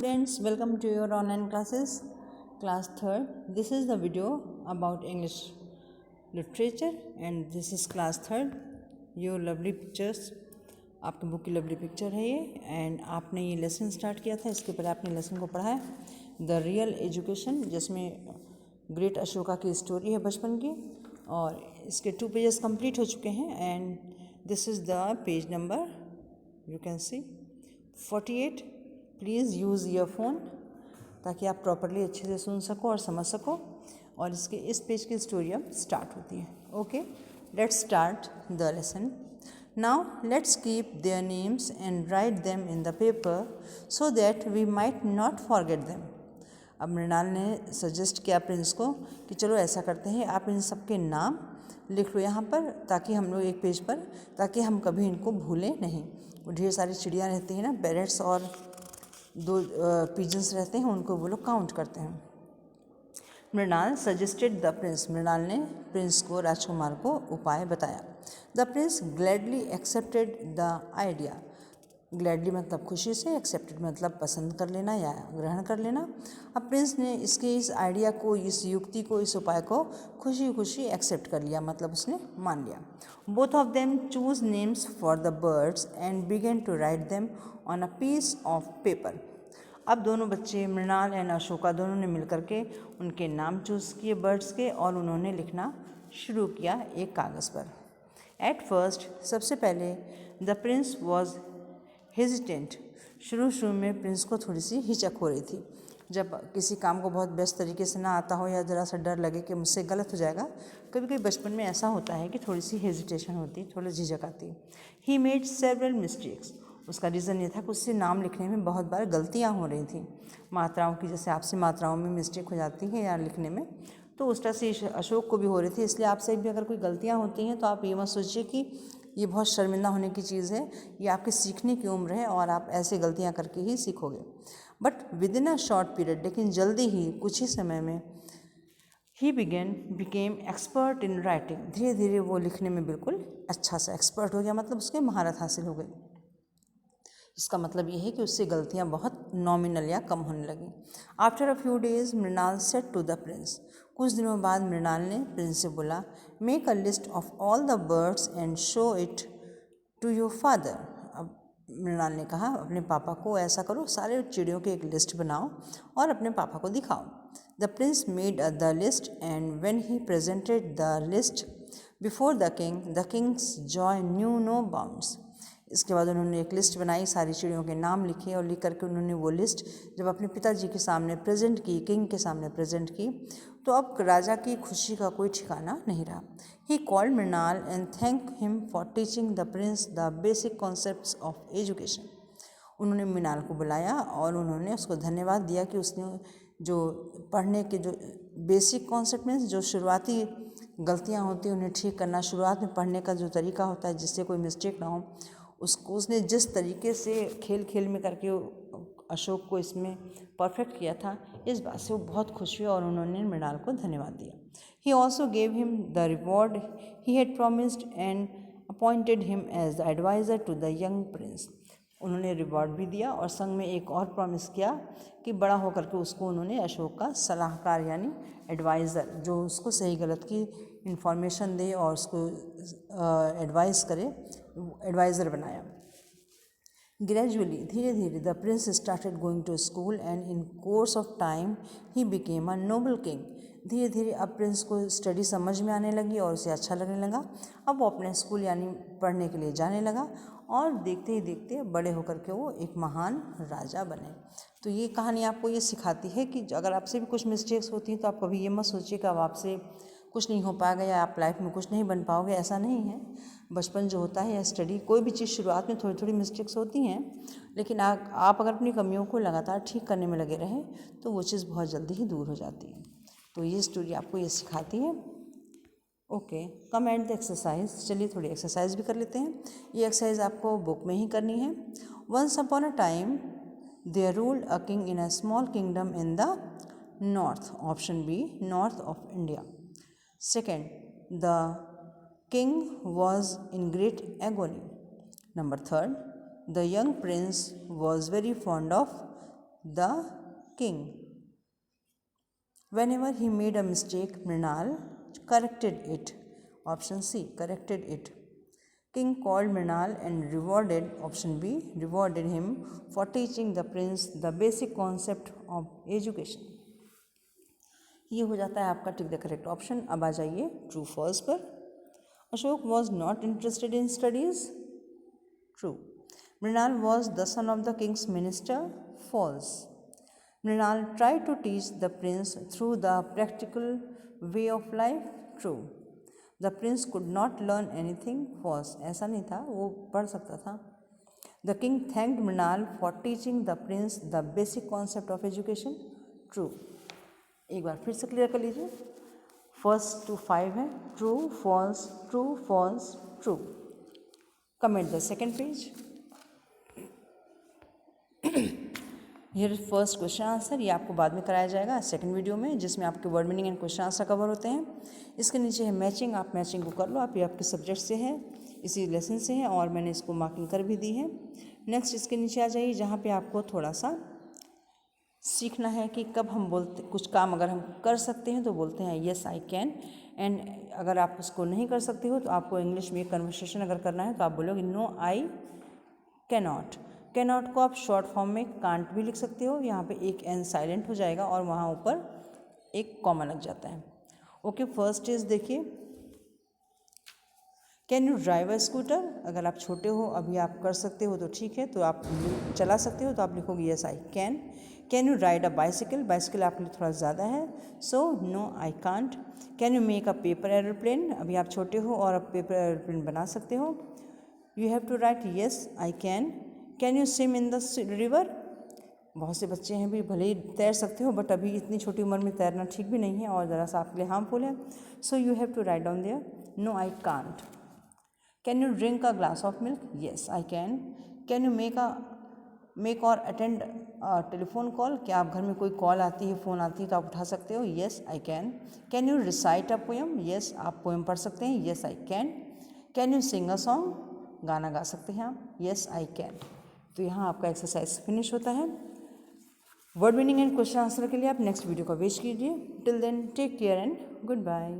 Students, welcome to your online classes, class 3rd. This is the video about English literature and this is class 3rd. Your lovely pictures, आपकी book की lovely picture है ये and आपने ये lesson start किया था। इसके पहले आपने लेसन को पढ़ा है द रियल एजुकेशन, जिसमें ग्रेट अशोका की स्टोरी है बचपन की, और इसके 2 पेजेस कंप्लीट हो चुके हैं and this is the page number you can see 48. Please use earphone ताकि आप प्रॉपरली अच्छे से सुन सको और समझ सको। और इसके इस पेज की स्टोरी अब स्टार्ट होती है। Okay, let's start the lesson. Now let's keep their names and write them in the paper so that we might not forget them. अब मृणाल ने सजेस्ट किया प्रिंस को कि चलो ऐसा करते हैं, आप इन सब के नाम लिख लो यहाँ पर ताकि हम लोग एक पेज पर, ताकि हम कभी इनको भूलें नहीं। वो ढेर सारी चिड़ियाँ रहती हैं ना, पैरट्स और 2 पिजन्स रहते हैं, उनको वो लोग काउंट करते हैं। Mrinal suggested the prince, Mrinal ने प्रिंस को, राजकुमार को उपाय बताया। The prince gladly accepted the idea. Gladly मतलब खुशी से, एक्सेप्टेड मतलब पसंद कर लेना या ग्रहण कर लेना। अब प्रिंस ने इस आइडिया को, इस युक्ति को, इस उपाय को खुशी खुशी एक्सेप्ट कर लिया, मतलब उसने मान लिया। Both of them choose names for the birds and began to write them on a piece of paper. अब दोनों बच्चे, मृणाल एंड अशोका, दोनों ने मिलकर के उनके नाम चूज़ किए बर्ड्स के और उन्होंने लिखना शुरू किया एक कागज़ पर। एट फर्स्ट, सबसे पहले द प्रिंस वॉज हेजिटेंट। शुरू में प्रिंस को थोड़ी सी हिचक हो रही थी। जब किसी काम को बहुत बेस्ट तरीके से ना आता हो या ज़रा सा डर लगे कि मुझसे गलत हो जाएगा, कभी कभी बचपन में ऐसा होता है कि थोड़ी सी हेजिटेशन होती, थोड़ी झिझक आती। He made several mistakes. उसका रीज़न ये था कि उससे नाम लिखने में बहुत बार गलतियाँ हो रही थी, मात्राओं की, जैसे आपसे मात्राओं में मिस्टेक हो जाती है या लिखने में, तो उस तरह से अशोक को भी हो रही थी। इसलिए आपसे भी अगर कोई गलतियाँ होती हैं तो आप ये मत सोचिए कि ये बहुत शर्मिंदा होने की चीज़ है, ये आपकी सीखने की उम्र है और आप ऐसे गलतियाँ करके ही सीखोगे। But with in a short period, लेकिन जल्दी ही, कुछ ही समय में, he became expert in writing. धीरे धीरे वो लिखने में बिल्कुल अच्छा सा एक्सपर्ट हो गया, मतलब उसके महारत हासिल हो गई। इसका मतलब ये है कि उससे गलतियाँ बहुत नॉमिनल या कम होने लगी। After a few days Mrinal said to the prince. कुछ दिनों बाद मृणाल ने प्रिंस से बोला, make a list of all the birds and show it to your father. अब मृणाल ने कहा, अपने पापा को ऐसा करो, सारे चिड़ियों की एक लिस्ट बनाओ और अपने पापा को दिखाओ। The prince made the list and when he presented the list before the king's joy knew no bounds. इसके बाद उन्होंने एक लिस्ट बनाई, सारी चिड़ियों के नाम लिखे और लिख करके उन्होंने वो लिस्ट जब अपने पिताजी के सामने प्रेजेंट की, किंग के सामने प्रेजेंट की, तो अब राजा की खुशी का कोई ठिकाना नहीं रहा। He called Mrinal and thank him for teaching the prince the basic concepts of education. उन्होंने मृणाल को बुलाया और उन्होंने उसको धन्यवाद दिया कि उसने जो पढ़ने के जो बेसिक कॉन्सेप्ट में जो शुरुआती गलतियाँ होती हैं उन्हें ठीक करना, शुरुआत में पढ़ने का जो तरीका होता है जिससे कोई मिस्टेक ना हो, उसको उसने जिस तरीके से खेल खेल में करके अशोक को इसमें परफेक्ट किया था, इस बात से वो बहुत खुश हुए और उन्होंने मृणाल को धन्यवाद दिया। He also gave him the reward he had promised and appointed him as the advisor to the young prince. उन्होंने रिवॉर्ड भी दिया और संग में एक और प्रॉमिस किया कि बड़ा होकर के उसको उन्होंने अशोक का सलाहकार यानी एडवाइज़र, जो उसको सही गलत की इन्फॉर्मेशन दे और उसको एडवाइस करे, एडवाइज़र बनाया। ग्रेजुअली, धीरे धीरे, the prince started going to school and in course of time he became a noble king. धीरे धीरे अब प्रिंस को स्टडी समझ में आने लगी और उसे अच्छा लगने लगा। अब वो अपने स्कूल यानी पढ़ने के लिए जाने लगा और देखते ही देखते बड़े होकर के वो एक महान राजा बने। तो ये कहानी आपको ये सिखाती है कि अगर आपसे भी कुछ मिस्टेक्स होती हैं तो आप कभी ये मत सोचिए कि अब आपसे कुछ नहीं हो पाएगा या आप लाइफ में कुछ नहीं बन पाओगे, ऐसा नहीं है। बचपन जो होता है या स्टडी, कोई भी चीज़ शुरुआत में थोड़ी थोड़ी मिस्टेक्स होती हैं, लेकिन आप अगर अपनी कमियों को लगातार ठीक करने में लगे रहें तो वो चीज़ बहुत जल्दी ही दूर हो जाती है। तो ये स्टोरी आपको ये सिखाती है। Okay, come and the exercise. चलिए थोड़ी एक्सरसाइज भी कर लेते हैं। ये एक्सरसाइज आपको बुक में ही करनी है। Once upon a time there ruled a king in a small kingdom in the north. Option B, north of India. Second, the king was in great agony. Number third, the young prince was very fond of the king. Whenever he made a mistake, Mrinal corrected it. Option C, corrected it. King called Mrinal and rewarded, option B, rewarded him for teaching the prince the basic concept of education. ये हो जाता है आपका tick the correct option. अब आ जाइए true false पर. Ashok was not interested in studies. True. Mrinal was the son of the king's minister. False. Mrinal try to teach the prince through the practical way of life. True. The prince could not learn anything. False. ऐसा नहीं था, वो पढ़ सकता था. The king thanked Mrinal for teaching the prince the basic concept of education. True. एक बार फिर से क्लियर कर लीजिए. 1 to 5 है. True, false, true, false, true. Comment the second page. Here first question answer. ये आपको बाद में कराया जाएगा सेकंड वीडियो में, जिसमें आपके word meaning and question answer cover होते हैं. इसके नीचे है मैचिंग. आप मैचिंग को कर लो. आप ये आपके सब्जेक्ट से है, इसी लेसन से है, और मैंने इसको मार्किंग कर भी दी है. नेक्स्ट इसके नीचे आ जाइए, जहाँ पे आपको थोड़ा सा सीखना है कि कब हम बोलते, कुछ काम अगर हम कर सकते हैं तो बोलते हैं येस आई कैन, एंड अगर आप उसको नहीं कर सकते हो तो आपको इंग्लिश में कन्वर्सेशन अगर करना है तो आप बोलोगे no I can not. Can not को आप शॉर्ट फॉर्म में कांट भी लिख सकते हो. यहाँ पे एक एन साइलेंट हो जाएगा और वहाँ ऊपर एक कॉमा लग जाता है. ओके, फर्स्ट इज देखिए, can you drive a scooter. अगर आप छोटे हो, अभी आप कर सकते हो तो ठीक है, तो आप चला सकते हो तो आप लिखोगे yes I can. Can you ride a bicycle. Bicycle आपके लिए थोड़ा ज़्यादा है, so no I can't. Can you make a paper aeroplane. अभी आप छोटे हो और आप पेपर एरोप्लेन बना सकते हो. You have to write yes I can. Can you swim in the river. बहुत से बच्चे हैं भी, भले ही तैर सकते हो, बट अभी इतनी छोटी उम्र में तैरना ठीक भी नहीं है और ज़रा सा आपके लिए हार्मफुल है. So you have to write down there no I can't. Can you drink a glass of milk. Yes I can. Can you make और अटेंड टेलीफोन कॉल. क्या आप घर में कोई कॉल आती है, फ़ोन आती है तो आप उठा सकते हो. Yes I can. Can you recite a poem. Yes, आप पोएम पढ़ सकते हैं. Yes I can. Can you sing a song. गाना गा सकते हैं आप. येस आई कैन. तो यहाँ आपका एक्सरसाइज फिनिश होता है. Word meaning and question answer के लिए आप नेक्स्ट वीडियो का वेट कीजिए. Till then take care and good bye.